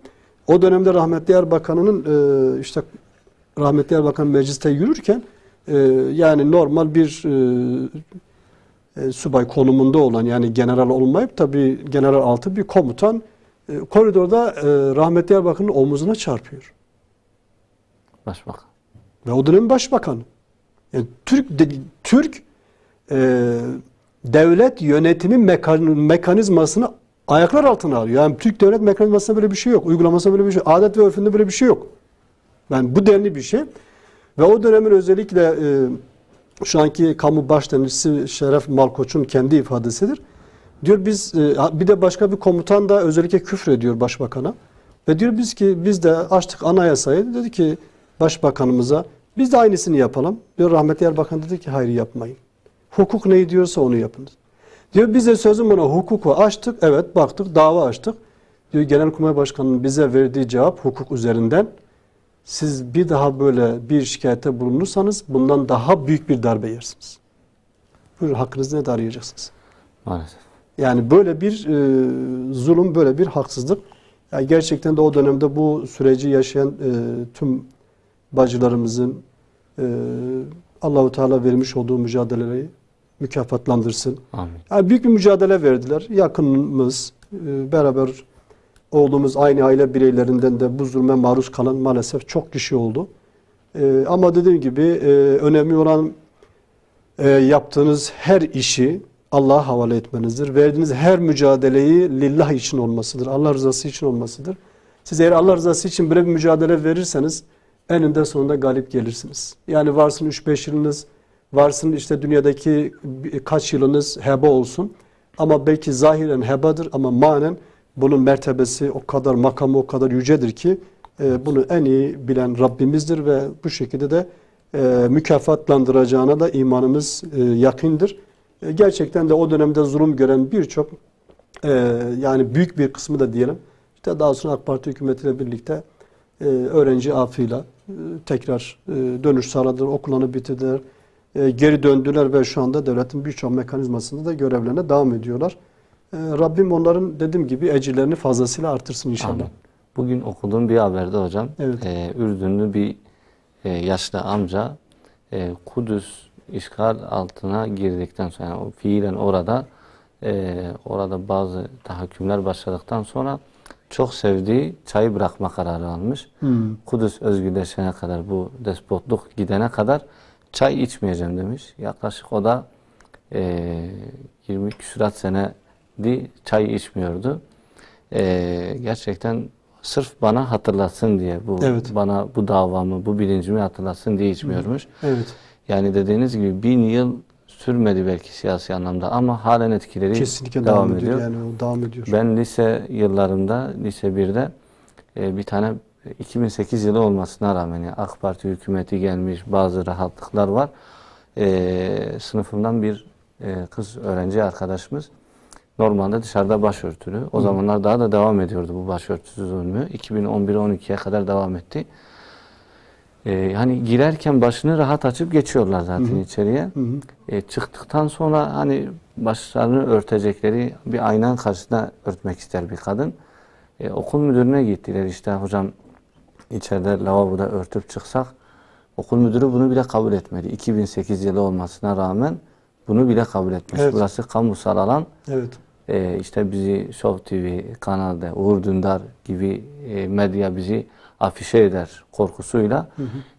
S2: O dönemde rahmetli Erbakan'ın işte rahmetli Erbakan mecliste yürürken yani normal bir subay konumunda olan yani general olmayıp tabii general altı bir komutan koridorda rahmetli Erbakan'ın omuzuna çarpıyor.
S1: Başbakan.
S2: Ve o dönemin başbakanı. Yani Türk devlet yönetimi mekanizmasını ayaklar altına alıyor. Yani Türk devlet mekanizmasında böyle bir şey yok. Uygulamasında böyle bir şey yok. Adet ve örfünde böyle bir şey yok. Yani bu denli bir şey. Ve o dönemin özellikle şu anki kamu başdenizcisi Şeref Malkoç'un kendi ifadesidir. Diyor biz bir de başka bir komutan da özellikle küfrediyor başbakana. Ve diyor biz de açtık anayasayı. Dedi ki başbakanımıza biz de aynısını yapalım. Diyor rahmetli Erbakan dedi ki hayır yapmayın. Hukuk ne diyorsa onu yapınız. Diyor biz de sözüm buna hukuku açtık. Evet baktık dava açtık. Diyor Genelkurmay Başkanı'nın bize verdiği cevap hukuk üzerinden. Siz bir daha böyle bir şikayette bulunursanız bundan daha büyük bir darbe yersiniz. Buyurun hakkınızı ne de arayacaksınız.
S1: Maalesef.
S2: Yani böyle bir zulüm, böyle bir haksızlık. Yani gerçekten de o dönemde bu süreci yaşayan tüm bacılarımızın Allah-u Teala vermiş olduğu mücadeleleri mükafatlandırsın.
S1: Amin.
S2: Yani büyük bir mücadele verdiler. Yakınımız, beraber olduğumuz aynı aile bireylerinden de bu zulme maruz kalan maalesef çok kişi oldu. Ama dediğim gibi önemli olan yaptığınız her işi Allah'a havale etmenizdir. Verdiğiniz her mücadeleyi lillah için olmasıdır. Allah rızası için olmasıdır. Siz eğer Allah rızası için böyle bir mücadele verirseniz eninde sonunda galip gelirsiniz. Yani varsın 3-5 yılınız, varsın işte dünyadaki kaç yılınız heba olsun. Ama belki zahiren hebadır ama manen bunun mertebesi o kadar, makamı o kadar yücedir ki bunu en iyi bilen Rabbimizdir ve bu şekilde de mükafatlandıracağına da imanımız yakındır. Gerçekten de o dönemde zulüm gören birçok yani büyük bir kısmı da diyelim işte daha sonra AK Parti hükümetiyle birlikte öğrenci afıyla tekrar dönüş sağladılar, okullarını bitirdiler, geri döndüler ve şu anda devletin birçok mekanizmasında da görevlerine devam ediyorlar. Rabbim onların dediğim gibi ecirlerini fazlasıyla artırsın inşallah.
S1: Amin. Bugün okuduğum bir haberde hocam,
S2: Evet.
S1: Ürdünlü bir yaşlı amca Kudüs işgal altına girdikten sonra yani fiilen orada bazı tahakkümler başladıktan sonra çok sevdiği çayı bırakma kararı almış. Kudüs özgürleşene kadar, bu despotluk gidene kadar çay içmeyeceğim demiş. Yaklaşık o da 20 küsurat senedi çay içmiyordu. Gerçekten sırf bana hatırlatsın diye
S2: Evet.
S1: bana bu davamı, bu bilincimi hatırlatsın diye içmiyormuş.
S2: Evet.
S1: Yani dediğiniz gibi 1000 yıl sürmedi belki siyasi anlamda ama halen etkileri
S2: Kesinlikle
S1: devam ediyor.
S2: Yani o devam ediyor.
S1: Ben lise yıllarımda, lise 1'de bir tane 2008 yılı olmasına rağmen yani AK Parti hükümeti gelmiş, bazı rahatlıklar var. Sınıfımdan bir kız öğrenci arkadaşımız normalde dışarıda başörtülü. O zamanlar daha da devam ediyordu bu başörtüsü zulmü. 2011-12'ye kadar devam etti. Hani girerken başını rahat açıp geçiyorlar zaten içeriye. Çıktıktan sonra hani başlarını örtecekleri bir aynanın karşısına örtmek ister bir kadın. Okul müdürüne gittiler işte hocam içeride lavaboda örtüp çıksak okul müdürü bunu bile kabul etmedi. 2008 yılı olmasına rağmen bunu bile kabul etmiş.
S2: Evet.
S1: Burası kamusal alan.
S2: Evet.
S1: İşte bizi Show TV, Kanal D, Uğur Dündar gibi medya bizi afişe eder korkusuyla.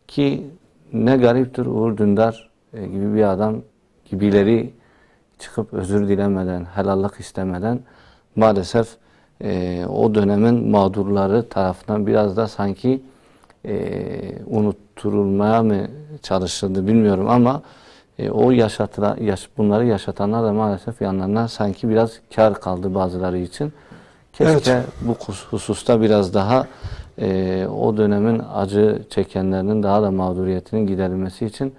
S1: Ki ne gariptir, Uğur Dündar gibi bir adam gibileri çıkıp özür dilemeden, helallik istemeden maalesef o dönemin mağdurları tarafından biraz da sanki unutturulmaya mı çalışıldı bilmiyorum ama bunları yaşatanlar da maalesef yanlarına sanki biraz kar kaldı bazıları için. Keşke
S2: Evet.
S1: bu hususta biraz daha o dönemin acı çekenlerinin daha da mağduriyetinin giderilmesi için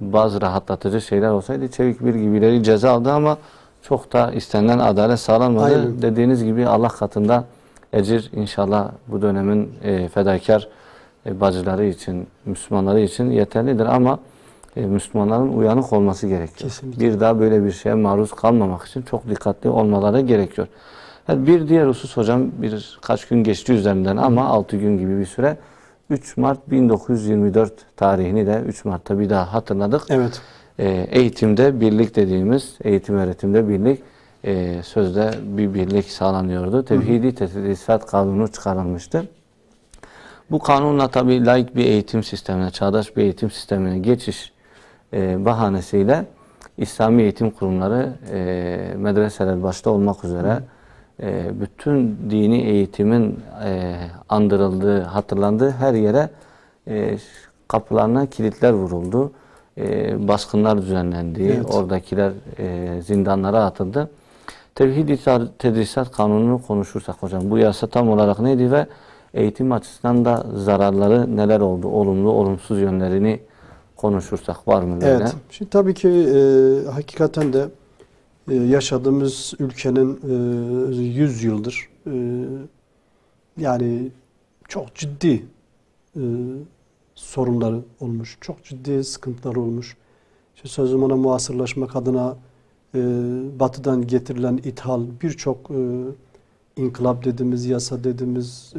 S1: bazı rahatlatıcı şeyler olsaydı. Çevik bir gibileri ceza aldı ama çok da istenilen adalet sağlanmadı.
S2: Aynen.
S1: Dediğiniz gibi Allah katında ecir inşallah bu dönemin fedakar bacıları için, Müslümanları için yeterlidir ama Müslümanların uyanık olması gerekiyor.
S2: Kesinlikle.
S1: Bir daha böyle bir şeye maruz kalmamak için çok dikkatli olmaları gerekiyor. Yani bir diğer husus hocam, birkaç gün geçti üzerinden ama 6 gün gibi bir süre. 3 Mart 1924 tarihini de 3 Mart'ta bir daha hatırladık.
S2: Evet.
S1: Eğitimde birlik dediğimiz, eğitim öğretimde birlik, sözde bir birlik sağlanıyordu. Tevhidi Tedrisat Kanunu çıkarılmıştı. Bu kanunla tabii laik bir eğitim sistemine, çağdaş bir eğitim sistemine geçiş bahanesiyle İslami eğitim kurumları, medreseler başta olmak üzere bütün dini eğitimin andırıldığı, hatırlandığı her yere kapılarına kilitler vuruldu. Baskınlar düzenlendi.
S2: Evet.
S1: Oradakiler zindanlara atıldı. Tevhid-i Tedrisat Kanunu'nu konuşursak hocam, bu yasa tam olarak neydi ve eğitim açısından da zararları neler oldu? Olumlu, olumsuz yönlerini konuşursak var mı böyle?
S2: Evet. Şimdi tabii ki hakikaten de yaşadığımız ülkenin 100 yıldır yani çok ciddi sorunları olmuş. Çok ciddi sıkıntılar olmuş. İşte sözüm ona muasırlaşmak adına batıdan getirilen ithal birçok inkılap dediğimiz, yasa dediğimiz,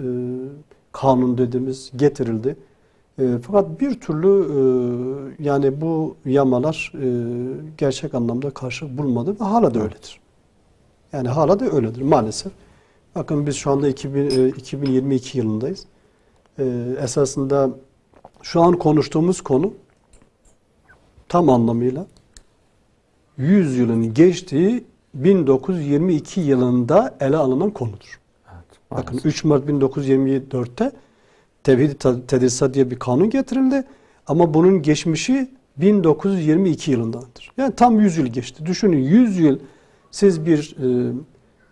S2: kanun dediğimiz getirildi. Fakat bir türlü yani bu yamalar gerçek anlamda karşılık bulmadı ve hala da öyledir. Yani hala da öyledir maalesef. Bakın biz şu anda 2022 yılındayız. Esasında şu an konuştuğumuz konu tam anlamıyla 100 yılın geçtiği 1922 yılında ele alınan konudur.
S1: Evet,
S2: bakın 3 Mart 1924'te Tevhid-i Tedrisat diye bir kanun getirildi. Ama bunun geçmişi 1922 yılındandır. Yani tam 100 yıl geçti. Düşünün 100 yıl siz bir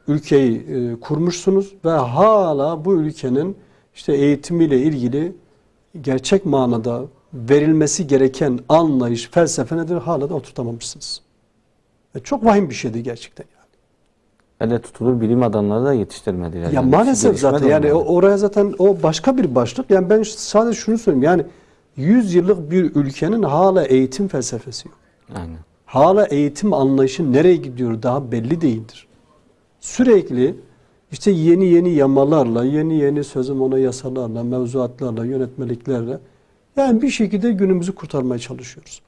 S2: ülkeyi kurmuşsunuz ve hala bu ülkenin işte eğitimiyle ilgili gerçek manada verilmesi gereken anlayış, felsefe nedir? Hala da oturtamamışsınız. Çok vahim bir şeydi gerçekten.
S1: Elle tutulur bilim adamları da yetiştirmediler.
S2: Ya
S1: yani
S2: maalesef zaten yani
S1: olmadı.
S2: oraya zaten o başka bir başlık. Yani ben sadece şunu söyleyeyim. Yani 100 yıllık bir ülkenin hala eğitim felsefesi yok.
S1: Aynen.
S2: Hala eğitim anlayışı nereye gidiyor daha belli değildir. Sürekli işte yeni yamalarla, yeni sözüm ona yasalarla, mevzuatlarla, yönetmeliklerle yani bir şekilde günümüzü kurtarmaya çalışıyoruz.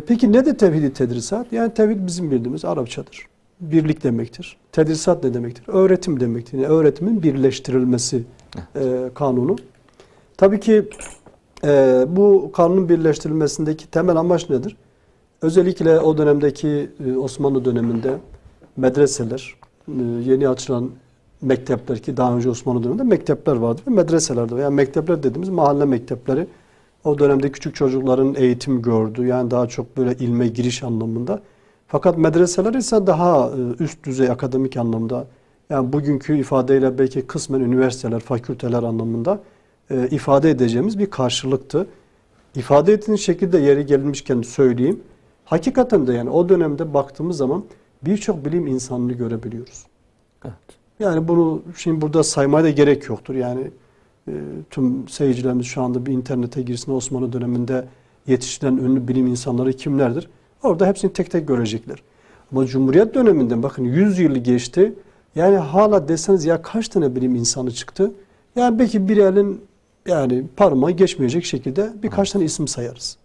S2: Peki ne de tevhid-i tedrisat? Yani tevhid bizim bildiğimiz Arapçadır. Birlik demektir. Tedrisat ne demektir? Öğretim demektir. Yani öğretimin birleştirilmesi kanunu. Tabii ki bu kanunun birleştirilmesindeki temel amaç nedir? Özellikle o dönemdeki Osmanlı döneminde medreseler, yeni açılan mektepler ki daha önce Osmanlı döneminde mektepler vardı ve medreselerdi. Yani mektepler dediğimiz mahalle mektepleri o dönemde küçük çocukların eğitim gördü. Yani daha çok böyle ilme giriş anlamında. Fakat medreseler ise daha üst düzey akademik anlamda, yani bugünkü ifadeyle belki kısmen üniversiteler, fakülteler anlamında ifade edeceğimiz bir karşılıktı. İfade ettiğiniz şekilde yeri gelmişken söyleyeyim. Hakikaten de yani o dönemde baktığımız zaman birçok bilim insanını görebiliyoruz.
S1: Evet.
S2: Yani bunu şimdi burada saymaya da gerek yoktur. Yani tüm seyircilerimiz şu anda bir internete girsin, Osmanlı döneminde yetiştirilen ünlü bilim insanları kimlerdir? Orada hepsini tek tek görecekler. Ama Cumhuriyet döneminden bakın 100 yılı geçti. Yani hala deseniz ya kaç tane bilim insanı çıktı? Yani belki bir elin yani parmağı geçmeyecek şekilde birkaç tane isim sayarız.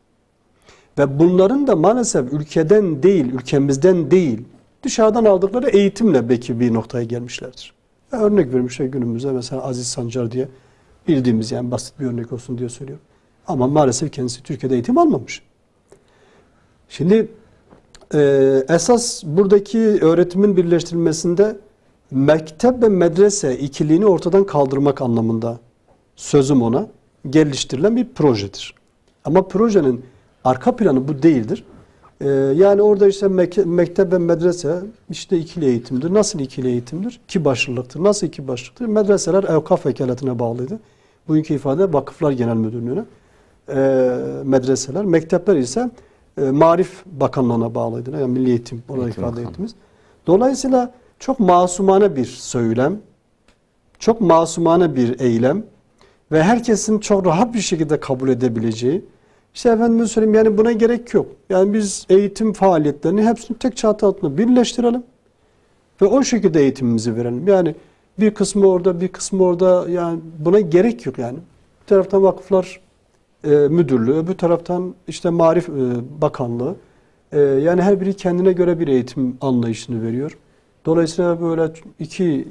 S2: Ve bunların da maalesef ülkeden değil, ülkemizden değil, dışarıdan aldıkları eğitimle belki bir noktaya gelmişlerdir. Örnek vermişler günümüzde mesela Aziz Sancar diye bildiğimiz, yani basit bir örnek olsun diye söylüyorum. Ama maalesef kendisi Türkiye'de eğitim almamış. Şimdi esas buradaki öğretimin birleştirilmesinde mektep ve medrese ikiliğini ortadan kaldırmak anlamında sözüm ona geliştirilen bir projedir. Ama projenin arka planı bu değildir. Yani orada işte mektep ve medrese işte ikili eğitimdir. Nasıl ikili eğitimdir? İki başlılıktır. Nasıl iki başlılıktır? Medreseler evkaf vekaletine bağlıydı. Bugünkü ifade Vakıflar Genel Müdürlüğü'ne. Medreseler, mektepler ise Marif Bakanlığı'na bağlıydı. Yani Milli Eğitim olarak ifade ettiğimiz. Dolayısıyla çok masumane bir söylem, çok masumane bir eylem ve herkesin çok rahat bir şekilde kabul edebileceği. İşte efendime söyleyeyim, yani buna gerek yok. Yani biz eğitim faaliyetlerini hepsini tek çatı altında birleştirelim ve o şekilde eğitimimizi verelim. Yani bir kısmı orada, bir kısmı orada, yani buna gerek yok yani. Bir taraftan Vakıflar Müdürlüğü, öbür taraftan işte Marif Bakanlığı. Yani her biri kendine göre bir eğitim anlayışını veriyor. Dolayısıyla böyle iki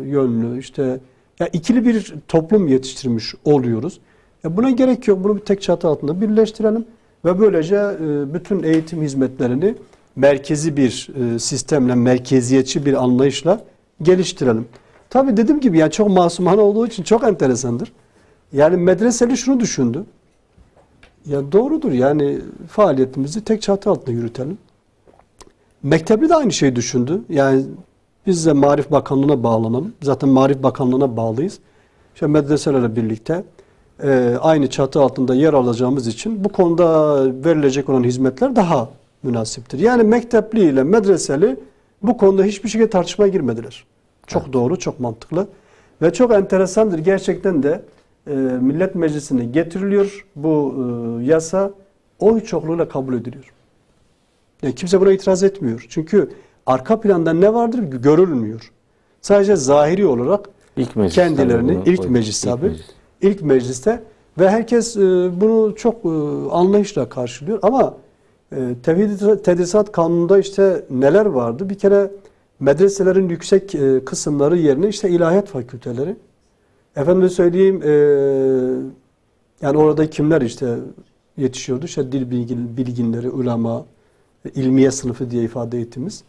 S2: yönlü, işte ya ikili bir toplum yetiştirmiş oluyoruz. Buna gerek yok. Bunu bir tek çatı altında birleştirelim ve böylece bütün eğitim hizmetlerini merkezi bir sistemle, merkeziyetçi bir anlayışla geliştirelim. Tabii dediğim gibi yani çok masumane olduğu için çok enteresandır. Yani medreseli şunu düşündü. Ya doğrudur, yani faaliyetimizi tek çatı altında yürütelim. Mektepli de aynı şeyi düşündü. Yani biz de Marif Bakanlığı'na bağlanalım. Zaten Marif Bakanlığı'na bağlıyız. İşte medreselerle birlikte aynı çatı altında yer alacağımız için bu konuda verilecek olan hizmetler daha münasiptir. Yani mektepli ile medreseli bu konuda hiçbir şekilde tartışmaya girmediler. Çok doğru, çok mantıklı ve çok enteresandır. Gerçekten de Millet Meclisi'ne getiriliyor bu yasa, oy çokluğuyla kabul ediliyor. Yani kimse buna itiraz etmiyor. Çünkü arka planda ne vardır görülmüyor. Sadece zahiri olarak kendilerini ilk mecliste ve herkes bunu çok anlayışla karşılıyor. Ama Tevhid Tedrisat Kanunu'nda işte neler vardı? Bir kere medreselerin yüksek kısımları yerine işte ilahiyat fakülteleri. Efendim söyleyeyim, yani orada kimler işte yetişiyordu? İşte dil bilginleri, ulema, ilmiye sınıfı diye ifade ettiğimiz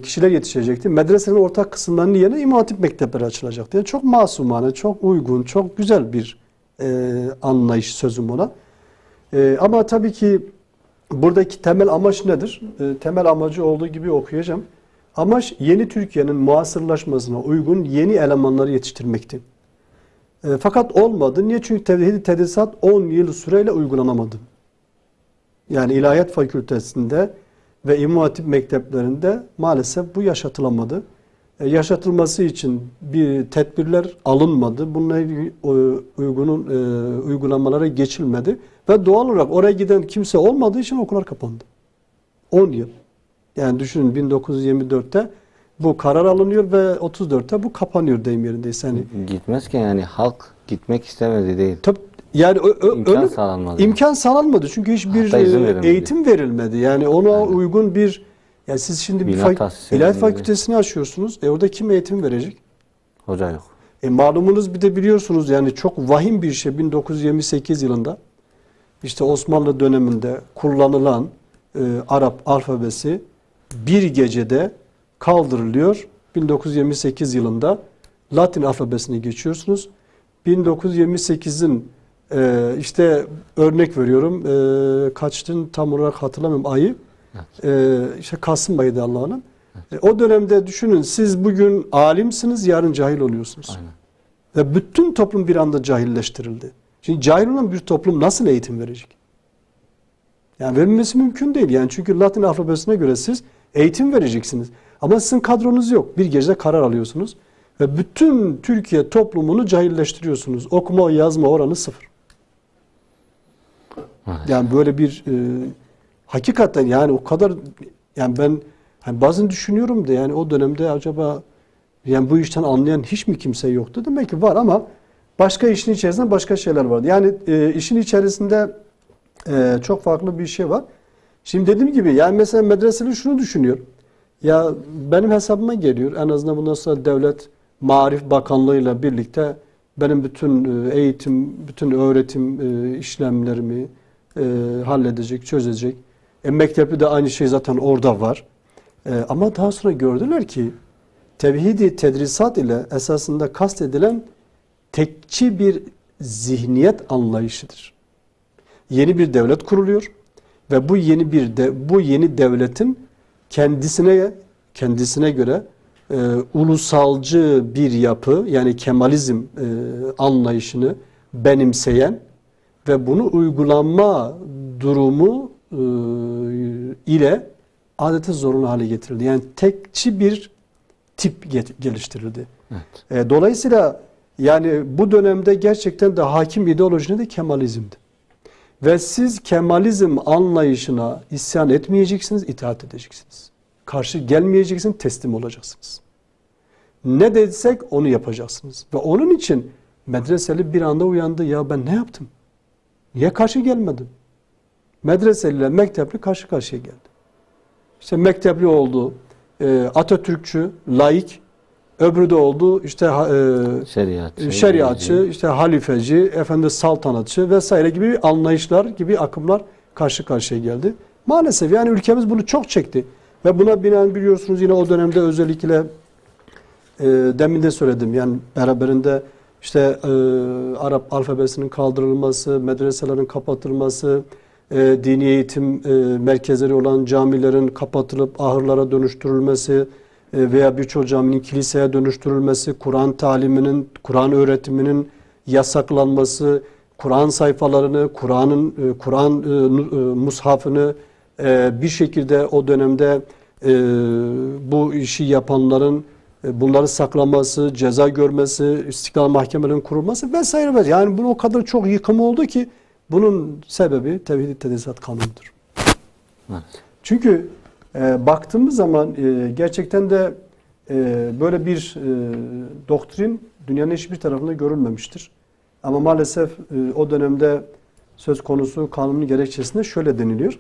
S2: kişiler yetişecekti. Medreselerin ortak kısımlarının yerine İmam Hatip mektepleri açılacaktı. Yani çok masumane, çok uygun, çok güzel bir anlayış sözüm ona. Ama tabii ki buradaki temel amaç nedir? Temel amacı olduğu gibi okuyacağım. Amaç yeni Türkiye'nin muasırlaşmasına uygun yeni elemanları yetiştirmekti. Fakat olmadı. Niye? Çünkü Tevhid-i Tedrisat 10 yıl süreyle uygulanamadı. Yani İlahiyat Fakültesi'nde ve İmam Hatip mekteplerinde maalesef bu yaşatılamadı. Yaşatılması için bir tedbirler alınmadı. Bununla uygulamalara geçilmedi. Ve doğal olarak oraya giden kimse olmadığı için okullar kapandı. 10 yıl. Yani düşünün 1924'te bu karar alınıyor ve 34'te bu kapanıyor deyim yerindeyse. Yani
S1: gitmezken yani halk gitmek istemedi değil.
S2: Tabii, yani
S1: imkan sağlanmadı.
S2: İmkan sağlanmadı çünkü hiçbir eğitim verilmedi. Yani ona uygun bir, yani siz şimdi bir ilahiyat fakültesini açıyorsunuz. Orada kim eğitim verecek?
S1: Hoca yok.
S2: Malumunuz bir de biliyorsunuz yani çok vahim bir şey 1928 yılında işte Osmanlı döneminde kullanılan Arap alfabesi bir gecede kaldırılıyor. 1928 yılında Latin alfabesine geçiyorsunuz. 1928'in işte örnek veriyorum kaçtın tam olarak hatırlamıyorum ayı. İşte Kasım ayıydı Allah'ın. O dönemde düşünün siz bugün alimsiniz, yarın cahil oluyorsunuz. Aynen. Ve bütün toplum bir anda cahilleştirildi. Şimdi cahil olan bir toplum nasıl eğitim verecek? Yani verilmesi mümkün değil. Yani çünkü Latin alfabesine göre siz eğitim vereceksiniz. Ama sizin kadronuz yok. Bir gecede karar alıyorsunuz. Ve bütün Türkiye toplumunu cahilleştiriyorsunuz. Okuma yazma oranı 0. Yani böyle bir hakikaten yani o kadar, yani ben hani bazen düşünüyorum da yani o dönemde acaba yani bu işten anlayan hiç mi kimse yoktu? Demek ki var ama Başka işin içerisinde başka şeyler vardı. Yani işin içerisinde çok farklı bir şey var. Şimdi dediğim gibi yani mesela medreseli şunu düşünüyor. Ya benim hesabıma geliyor. En azından bundan sonra devlet Maarif Bakanlığı ile birlikte benim bütün eğitim, bütün öğretim işlemlerimi halledecek, çözecek. Mektebi de aynı şey zaten orada var. Ama daha sonra gördüler ki tevhidi tedrisat ile esasında kastedilen tekçi bir zihniyet anlayışıdır. Yeni bir devlet kuruluyor ve bu yeni devletin kendisine göre ulusalcı bir yapı, yani Kemalizm anlayışını benimseyen ve bunu uygulanma durumu ile adeta zorunlu hale getirildi. Yani tekçi bir tip geliştirildi. Evet. Dolayısıyla yani bu dönemde gerçekten de hakim ideoloji de Kemalizmdi. Ve siz Kemalizm anlayışına isyan etmeyeceksiniz, itaat edeceksiniz. Karşı gelmeyeceksiniz, teslim olacaksınız. Ne desek onu yapacaksınız. Ve onun için medreseli bir anda uyandı. Ya ben ne yaptım? Niye karşı gelmedim? Medreseli ile mektepli karşı karşıya geldi. İşte mektepli oldu, Atatürkçü, laik, öbürü de oldu işte şeriatçı, işte halifeci, saltanatçı vesaire gibi anlayışlar, gibi akımlar karşı karşıya geldi. Maalesef yani ülkemiz bunu çok çekti. Ve buna binaen biliyorsunuz yine o dönemde özellikle demin de söyledim yani beraberinde işte Arap alfabesinin kaldırılması, medreselerin kapatılması, dini eğitim merkezleri olan camilerin kapatılıp ahırlara dönüştürülmesi veya birçok caminin kiliseye dönüştürülmesi, Kur'an taliminin, Kur'an öğretiminin yasaklanması, Kur'an sayfalarını, Kur'an mushafını bir şekilde o dönemde bu işi yapanların bunları saklaması, ceza görmesi, istiklal mahkemelerinin kurulması vesaire. Yani bunun o kadar çok yıkımı oldu ki bunun sebebi Tevhid-i Tedrisat Kanunu'dur. Evet. Çünkü baktığımız zaman gerçekten de böyle bir doktrin dünyanın hiçbir tarafında görülmemiştir. Ama maalesef o dönemde söz konusu kanunun gerekçesinde şöyle deniliyor.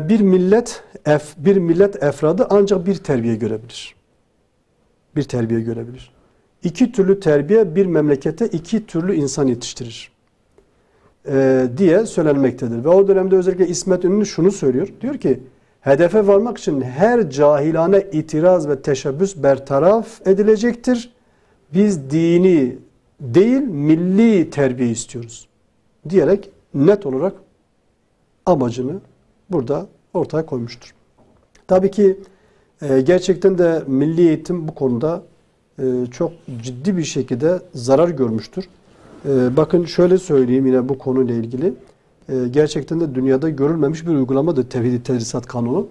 S2: Bir millet efradı ancak bir terbiye görebilir. Bir terbiye görebilir. İki türlü terbiye bir memlekete iki türlü insan yetiştirir. Diye söylenmektedir. Ve o dönemde özellikle İsmet İnönü şunu söylüyor. Diyor ki hedefe varmak için her cahilane itiraz ve teşebbüs bertaraf edilecektir. Biz dini değil milli terbiye istiyoruz. Diyerek net olarak amacını burada ortaya koymuştur. Tabii ki gerçekten de milli eğitim bu konuda çok ciddi bir şekilde zarar görmüştür. Bakın şöyle söyleyeyim yine bu konuyla ilgili. Gerçekten de dünyada görülmemiş bir uygulamadır Tevhid-i Tedrisat Kanunu.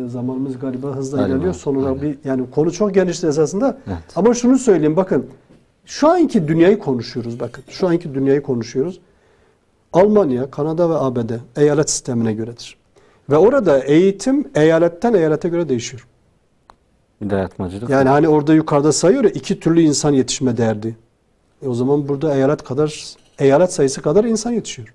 S2: Zamanımız galiba hızla ilerliyor. Sonra yani konu çok genişti esasında. Evet. Ama şunu söyleyeyim bakın. Şu anki dünyayı konuşuyoruz bakın. Şu anki dünyayı konuşuyoruz. Almanya, Kanada ve ABD eyalet sistemine göredir. Ve orada eğitim eyaletten eyalete göre değişiyor.
S1: Bir dayatmacılık.
S2: Yani hani orada yukarıda sayıyor ya iki türlü insan yetişme derdi. O zaman burada eyalet sayısı kadar insan yetişiyor.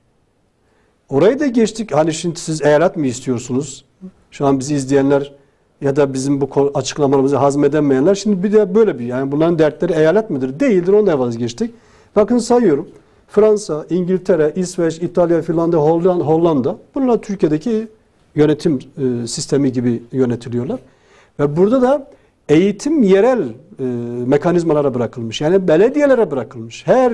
S2: Orayı da geçtik. Hani şimdi siz eyalet mi istiyorsunuz? Şu an bizi izleyenler ya da bizim bu açıklamalarımızı hazmedemeyenler şimdi bir de böyle bir yani bunların dertleri eyalet midir? Değildir. Onu da vazgeçtik. Bakın sayıyorum. Fransa, İngiltere, İsveç, İtalya, Finlandiya, Hollanda bunlar Türkiye'deki yönetim sistemi gibi yönetiliyorlar. Ve burada da eğitim yerel mekanizmalara bırakılmış. Yani belediyelere bırakılmış. Her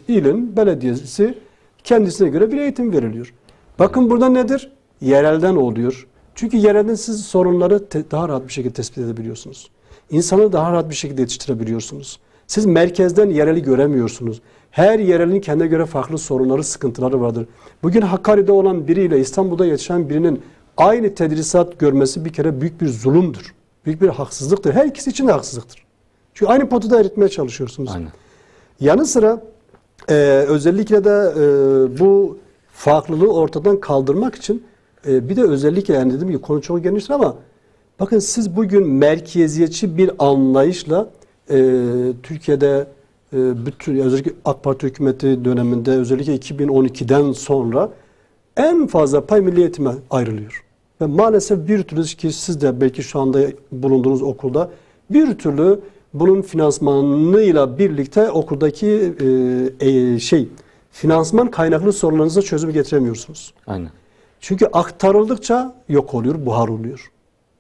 S2: ilin belediyesi kendisine göre bir eğitim veriliyor. Bakın burada nedir? Yerelden oluyor. Çünkü yerelden siz sorunları daha rahat bir şekilde tespit edebiliyorsunuz. İnsanı daha rahat bir şekilde yetiştirebiliyorsunuz. Siz merkezden yereli göremiyorsunuz. Her yerelin kendine göre farklı sorunları, sıkıntıları vardır. Bugün Hakkari'de olan biriyle İstanbul'da yetişen birinin aynı tedrisat görmesi bir kere büyük bir zulümdür. Büyük bir haksızlıktır. Her ikisi için de haksızlıktır. Çünkü aynı potada eritmeye çalışıyorsunuz. Aynen. Yanı sıra özellikle de bu farklılığı ortadan kaldırmak için bir de özellikle yani dediğim gibi konu çok geniştir ama bakın siz bugün merkeziyetçi bir anlayışla Türkiye'de bütün özellikle AK Parti hükümeti döneminde özellikle 2012'den sonra en fazla pay milli eğitime ayrılıyor. Ve maalesef bir türlü ki siz de belki şu anda bulunduğunuz okulda bir türlü bunun finansmanıyla birlikte okuldaki finansman kaynaklı sorunlarınıza çözüm getiremiyorsunuz.
S1: Aynen.
S2: Çünkü aktarıldıkça yok oluyor, buhar oluyor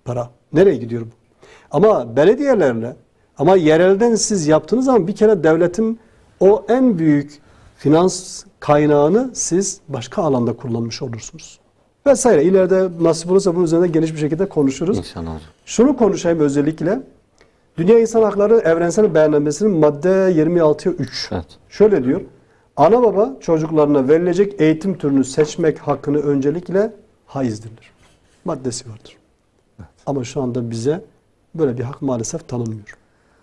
S2: para. Nereye gidiyor bu? Ama belediyelerle, ama yerelden siz yaptığınız zaman bir kere devletin o en büyük finans kaynağını siz başka alanda kullanmış olursunuz. Vesaire. İleride nasip olursa bunun üzerinde geniş bir şekilde konuşuruz.
S1: İnşallah hocam.
S2: Şunu konuşayım özellikle. Dünya İnsan Hakları Evrensel Beyannamesi'nin madde 26'ya 3.
S1: Evet.
S2: Şöyle diyor. Ana baba çocuklarına verilecek eğitim türünü seçmek hakkını öncelikle haizdirler. Maddesi vardır.
S1: Evet.
S2: Ama şu anda bize böyle bir hak maalesef tanınmıyor.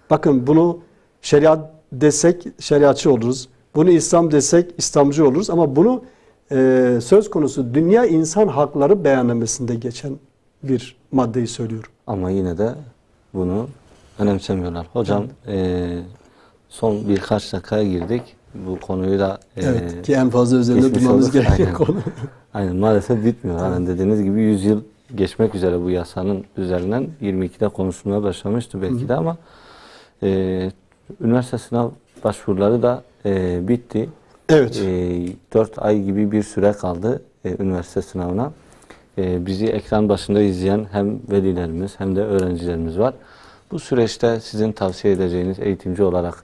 S2: Bakın bunu şeriat desek şeriatçı oluruz. Bunu İslam desek İslamcı oluruz. Ama bunu söz konusu Dünya İnsan Hakları Beyannamesi'nde geçen bir maddeyi söylüyorum.
S1: Ama yine de bunu önemsemiyorlar. Hocam son birkaç dakikaya girdik. Bu konuyu da
S2: evet, ki en fazla üzerinde durmamız gereken konu.
S1: Aynen, maalesef bitmiyor. Hani dediğiniz gibi 100 yıl geçmek üzere bu yasanın üzerinden 22'de konuşulmaya başlamıştı belki de ama üniversite sınav başvuruları da bitti.
S2: Evet.
S1: 4 ay gibi bir süre kaldı üniversite sınavına. Bizi ekran başında izleyen hem velilerimiz hem de öğrencilerimiz var. Bu süreçte sizin tavsiye edeceğiniz eğitimci olarak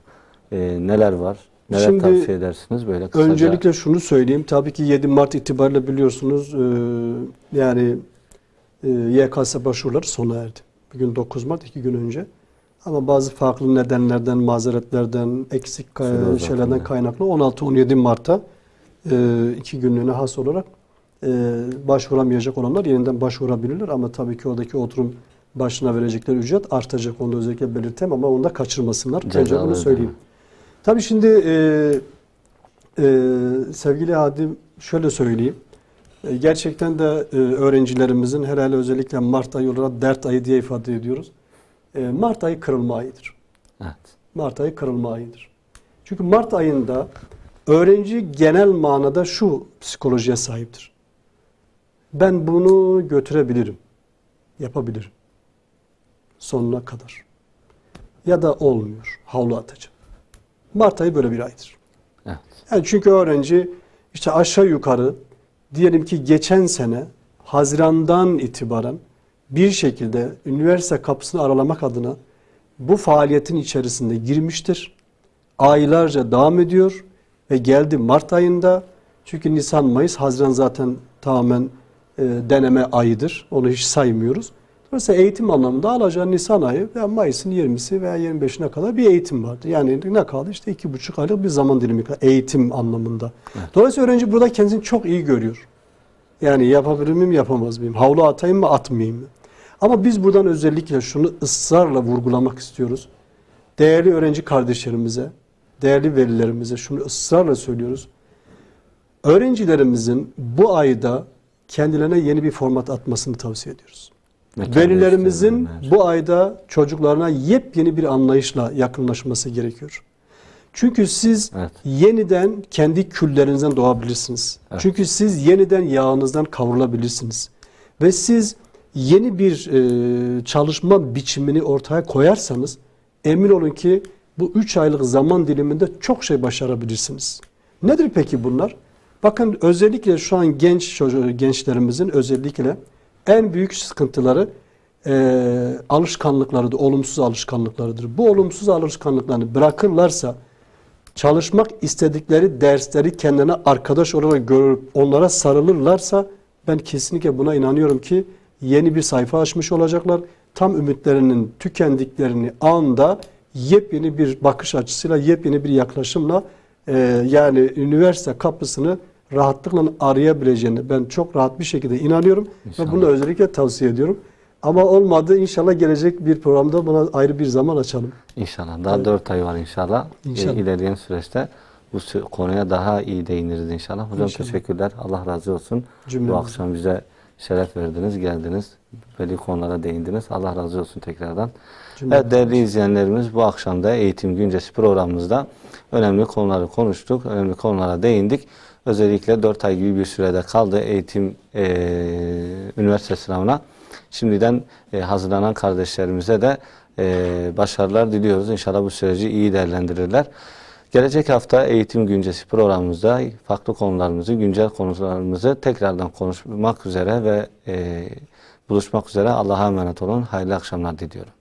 S1: neler var? Neler
S2: Şimdi,
S1: tavsiye edersiniz? Böyle kısaca.
S2: Öncelikle şunu söyleyeyim. Tabii ki 7 Mart itibariyle biliyorsunuz yani YKS başvuruları sona erdi. Bugün 9 Mart, 2 gün önce. Ama bazı farklı nedenlerden, mazeretlerden, eksik şeylerden kaynaklı 16-17 Mart'ta 2 günlüğüne has olarak başvuramayacak olanlar yeniden başvurabilirler. Ama tabii ki oradaki oturum başına verecekleri ücret artacak. Onu da özellikle belirteyim ama onu da kaçırmasınlar. Önce bunu söyleyeyim. Tabii şimdi sevgili Hadim şöyle söyleyeyim. Gerçekten de öğrencilerimizin herhalde özellikle Mart ayı olarak dert ayı diye ifade ediyoruz. Mart ayı kırılma ayıdır.
S1: Evet.
S2: Mart ayı kırılma ayıdır. Çünkü Mart ayında öğrenci genel manada şu psikolojiye sahiptir. Ben bunu götürebilirim. Yapabilirim. Sonuna kadar. Ya da olmuyor. Havlu atacağım. Mart ayı böyle bir aydır.
S1: Evet.
S2: Yani çünkü öğrenci işte aşağı yukarı diyelim ki geçen sene Haziran'dan itibaren bir şekilde üniversite kapısını aralamak adına bu faaliyetin içerisinde girmiştir. Aylarca devam ediyor ve geldi Mart ayında. Çünkü Nisan, Mayıs, Haziran zaten tamamen deneme ayıdır. Onu hiç saymıyoruz. Dolayısıyla eğitim anlamında alacağı Nisan ayı veya Mayıs'ın 20'si veya 25'ine kadar bir eğitim vardı. Yani ne kaldı? İşte 2,5 aylık bir zaman dilimi eğitim anlamında. Evet. Dolayısıyla öğrenci burada kendisini çok iyi görüyor. Yani yapabilir miyim, yapamaz mıyım? Havlu atayım mı, atmayayım mı? Ama biz buradan özellikle şunu ısrarla vurgulamak istiyoruz. Değerli öğrenci kardeşlerimize, değerli velilerimize şunu ısrarla söylüyoruz. Öğrencilerimizin bu ayda kendilerine yeni bir format atmasını tavsiye ediyoruz. Velilerimizin bu ayda çocuklarına yepyeni bir anlayışla yakınlaşması gerekiyor. Çünkü siz yeniden kendi küllerinizden doğabilirsiniz. Evet. Çünkü siz yeniden yağınızdan kavrulabilirsiniz. Ve siz yeni bir çalışma biçimini ortaya koyarsanız emin olun ki bu 3 aylık zaman diliminde çok şey başarabilirsiniz. Nedir peki bunlar? Bakın özellikle şu an gençlerimizin özellikle en büyük sıkıntıları alışkanlıklarıdır, olumsuz alışkanlıklarıdır. Bu olumsuz alışkanlıklarını bırakırlarsa çalışmak istedikleri dersleri kendine arkadaş olarak görüp onlara sarılırlarsa ben kesinlikle buna inanıyorum ki yeni bir sayfa açmış olacaklar. Tam ümitlerinin tükendiklerini anda yepyeni bir bakış açısıyla, yepyeni bir yaklaşımla yani üniversite kapısını rahatlıkla arayabileceğini ben çok rahat bir şekilde inanıyorum. İnşallah. Ve bunu özellikle tavsiye ediyorum. Ama olmadı inşallah gelecek bir programda buna ayrı bir zaman açalım. İnşallah. Daha 4 ay var inşallah. İlerleyen süreçte bu konuya daha iyi değiniriz inşallah. Hocam inşallah. Teşekkürler. Allah razı olsun. Bu akşam bize
S1: şeref verdiniz, geldiniz. Belli konulara değindiniz. Allah razı olsun tekrardan. Evet, değerli izleyenlerimiz, bu akşam da Eğitim Güncesi programımızda önemli konuları konuştuk. Önemli konulara değindik. Özellikle 4 ay gibi bir sürede kaldı eğitim üniversite sınavına. Şimdiden hazırlanan kardeşlerimize de başarılar diliyoruz. İnşallah bu süreci iyi değerlendirirler. Gelecek hafta Eğitim Güncesi programımızda farklı konularımızı, güncel konularımızı tekrardan konuşmak üzere ve buluşmak üzere. Allah'a emanet olun. Hayırlı akşamlar diliyorum.